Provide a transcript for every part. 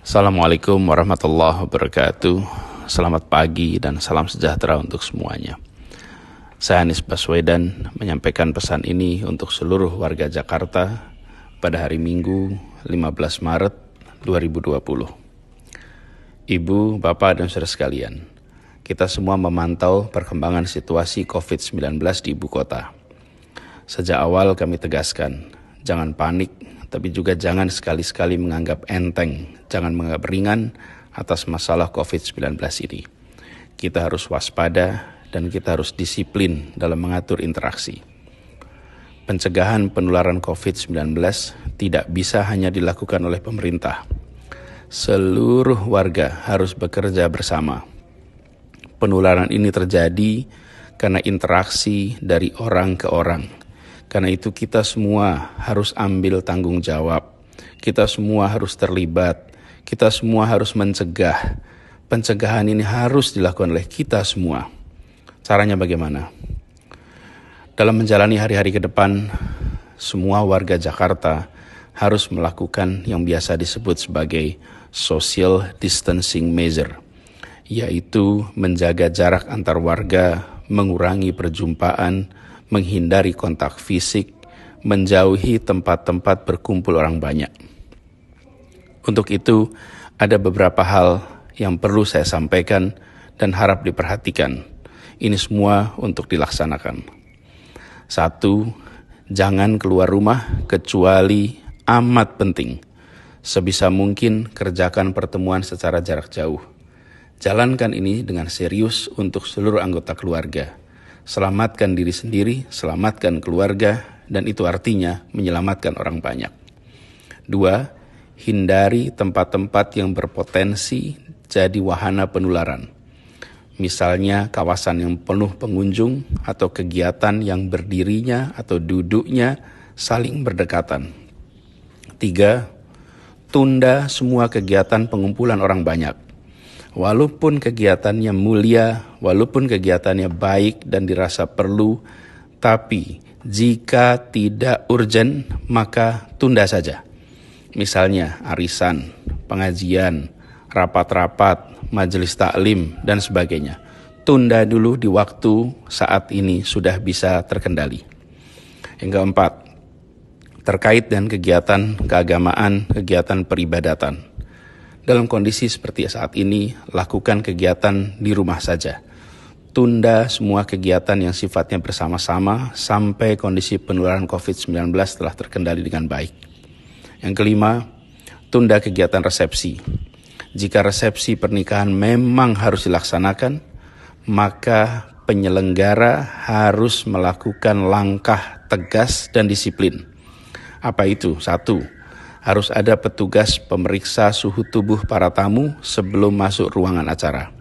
Assalamualaikum warahmatullahi wabarakatuh. Selamat pagi dan salam sejahtera untuk semuanya. Saya Anies Baswedan menyampaikan pesan ini untuk seluruh warga Jakarta pada hari Minggu 15 Maret 2020. Ibu, Bapak, dan saudara sekalian, kita semua memantau perkembangan situasi COVID-19 di ibu kota. Sejak awal kami tegaskan, jangan panik, tapi juga jangan sekali-sekali menganggap enteng, jangan menganggap ringan atas masalah COVID-19 ini. Kita harus waspada dan kita harus disiplin dalam mengatur interaksi. Pencegahan penularan COVID-19 tidak bisa hanya dilakukan oleh pemerintah. Seluruh warga harus bekerja bersama. Penularan ini terjadi karena interaksi dari orang ke orang. Karena itu kita semua harus ambil tanggung jawab. Kita semua harus terlibat. Kita semua harus mencegah. Pencegahan ini harus dilakukan oleh kita semua. Caranya bagaimana? Dalam menjalani hari-hari ke depan, semua warga Jakarta harus melakukan yang biasa disebut sebagai social distancing measure, yaitu menjaga jarak antar warga, mengurangi perjumpaan, menghindari kontak fisik, menjauhi tempat-tempat berkumpul orang banyak. Untuk itu, ada beberapa hal yang perlu saya sampaikan dan harap diperhatikan. Ini semua untuk dilaksanakan. 1. Jangan keluar rumah kecuali amat penting. Sebisa mungkin kerjakan pertemuan secara jarak jauh. Jalankan ini dengan serius untuk seluruh anggota keluarga. Selamatkan diri sendiri, selamatkan keluarga, dan itu artinya menyelamatkan orang banyak. 2. Hindari tempat-tempat yang berpotensi jadi wahana penularan. Misalnya kawasan yang penuh pengunjung atau kegiatan yang berdirinya atau duduknya saling berdekatan. 3. Tunda semua kegiatan pengumpulan orang banyak. Walaupun kegiatannya mulia, walaupun kegiatannya baik dan dirasa perlu, tapi jika tidak urgent, maka tunda saja. Misalnya arisan, pengajian, rapat-rapat, majelis taklim, dan sebagainya. Tunda dulu di waktu saat ini sudah bisa terkendali. Yang keempat, terkait dengan kegiatan keagamaan, kegiatan peribadatan. Dalam kondisi seperti saat ini, lakukan kegiatan di rumah saja. Tunda semua kegiatan yang sifatnya bersama-sama sampai kondisi penularan COVID-19 telah terkendali dengan baik. Yang kelima, tunda kegiatan resepsi. Jika resepsi pernikahan memang harus dilaksanakan, maka penyelenggara harus melakukan langkah tegas dan disiplin. Apa itu? 1. Harus ada petugas pemeriksa suhu tubuh para tamu sebelum masuk ruangan acara.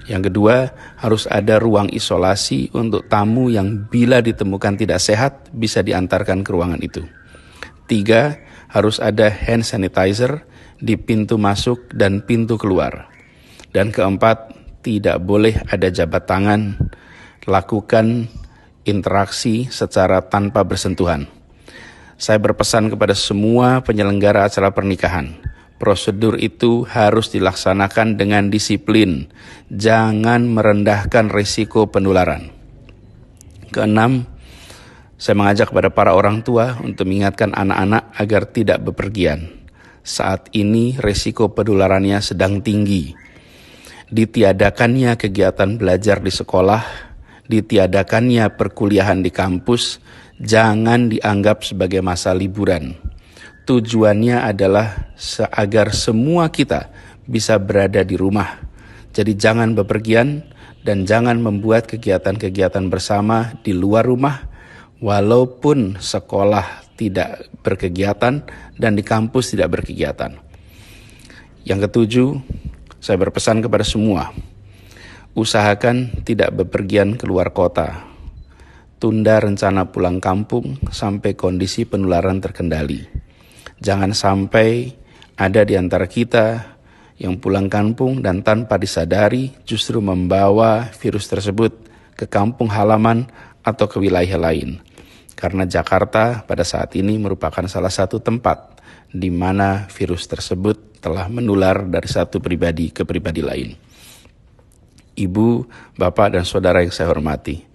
Yang kedua, harus ada ruang isolasi untuk tamu yang bila ditemukan tidak sehat bisa diantarkan ke ruangan itu. 3, harus ada hand sanitizer di pintu masuk dan pintu keluar. Dan keempat, tidak boleh ada jabat tangan, lakukan interaksi secara tanpa bersentuhan. Saya berpesan kepada semua penyelenggara acara pernikahan, prosedur itu harus dilaksanakan dengan disiplin, jangan merendahkan risiko penularan. Keenam, saya mengajak kepada para orang tua untuk mengingatkan anak-anak agar tidak bepergian. Saat ini risiko penularannya sedang tinggi. Ditiadakannya kegiatan belajar di sekolah, ditiadakannya perkuliahan di kampus, jangan dianggap sebagai masa liburan. Tujuannya adalah agar semua kita bisa berada di rumah. Jadi jangan bepergian dan jangan membuat kegiatan-kegiatan bersama di luar rumah, walaupun sekolah tidak berkegiatan dan di kampus tidak berkegiatan. Yang ketujuh, saya berpesan kepada semua, usahakan tidak bepergian keluar kota. Tunda rencana pulang kampung sampai kondisi penularan terkendali. Jangan sampai ada di antara kita yang pulang kampung dan tanpa disadari justru membawa virus tersebut ke kampung halaman atau ke wilayah lain. Karena Jakarta pada saat ini merupakan salah satu tempat di mana virus tersebut telah menular dari satu pribadi ke pribadi lain. Ibu, bapak, dan saudara yang saya hormati,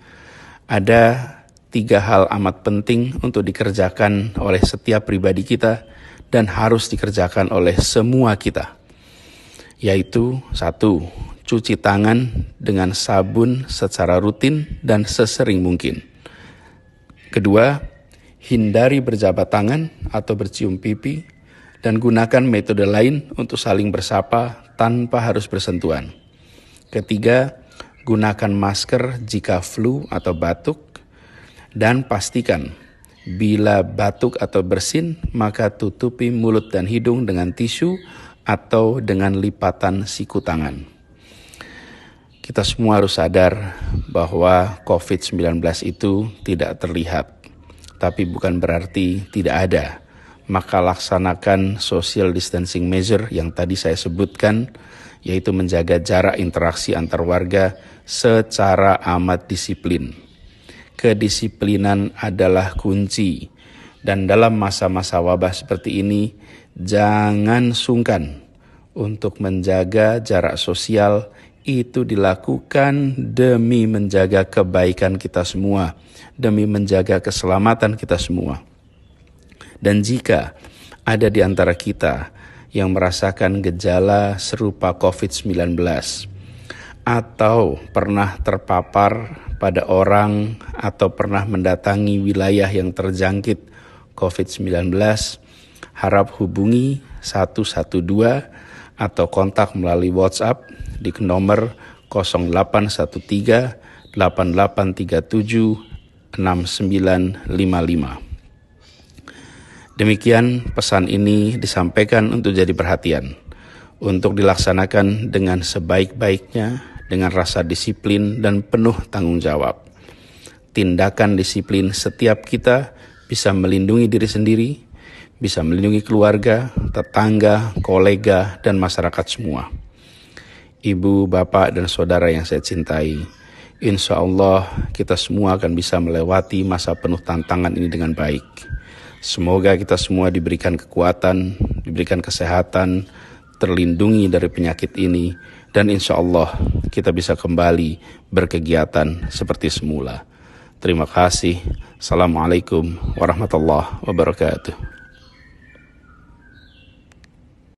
ada 3 hal amat penting untuk dikerjakan oleh setiap pribadi kita dan harus dikerjakan oleh semua kita, yaitu 1. Cuci tangan dengan sabun secara rutin dan sesering mungkin. 2. Hindari berjabat tangan atau bercium pipi dan gunakan metode lain untuk saling bersapa tanpa harus bersentuhan. 3. Gunakan masker jika flu atau batuk dan pastikan bila batuk atau bersin maka tutupi mulut dan hidung dengan tisu atau dengan lipatan siku tangan. Kita semua harus sadar bahwa COVID-19 itu tidak terlihat, tapi bukan berarti tidak ada. Maka laksanakan social distancing measure yang tadi saya sebutkan, yaitu menjaga jarak interaksi antar warga secara amat disiplin. Kedisiplinan adalah kunci, dan dalam masa-masa wabah seperti ini, jangan sungkan untuk menjaga jarak sosial. Itu dilakukan demi menjaga kebaikan kita semua, demi menjaga keselamatan kita semua. Dan jika ada di antara kita yang merasakan gejala serupa COVID-19 atau pernah terpapar pada orang atau pernah mendatangi wilayah yang terjangkit COVID-19, harap hubungi 112 atau kontak melalui WhatsApp di nomor 0813 8837 6955. Demikian pesan ini disampaikan untuk jadi perhatian, untuk dilaksanakan dengan sebaik-baiknya, dengan rasa disiplin dan penuh tanggung jawab. Tindakan disiplin setiap kita bisa melindungi diri sendiri, bisa melindungi keluarga, tetangga, kolega, dan masyarakat semua. Ibu, bapak, dan saudara yang saya cintai, insya Allah kita semua akan bisa melewati masa penuh tantangan ini dengan baik. Semoga kita semua diberikan kekuatan, diberikan kesehatan, terlindungi dari penyakit ini, dan insya Allah kita bisa kembali berkegiatan seperti semula. Terima kasih. Assalamualaikum warahmatullahi wabarakatuh.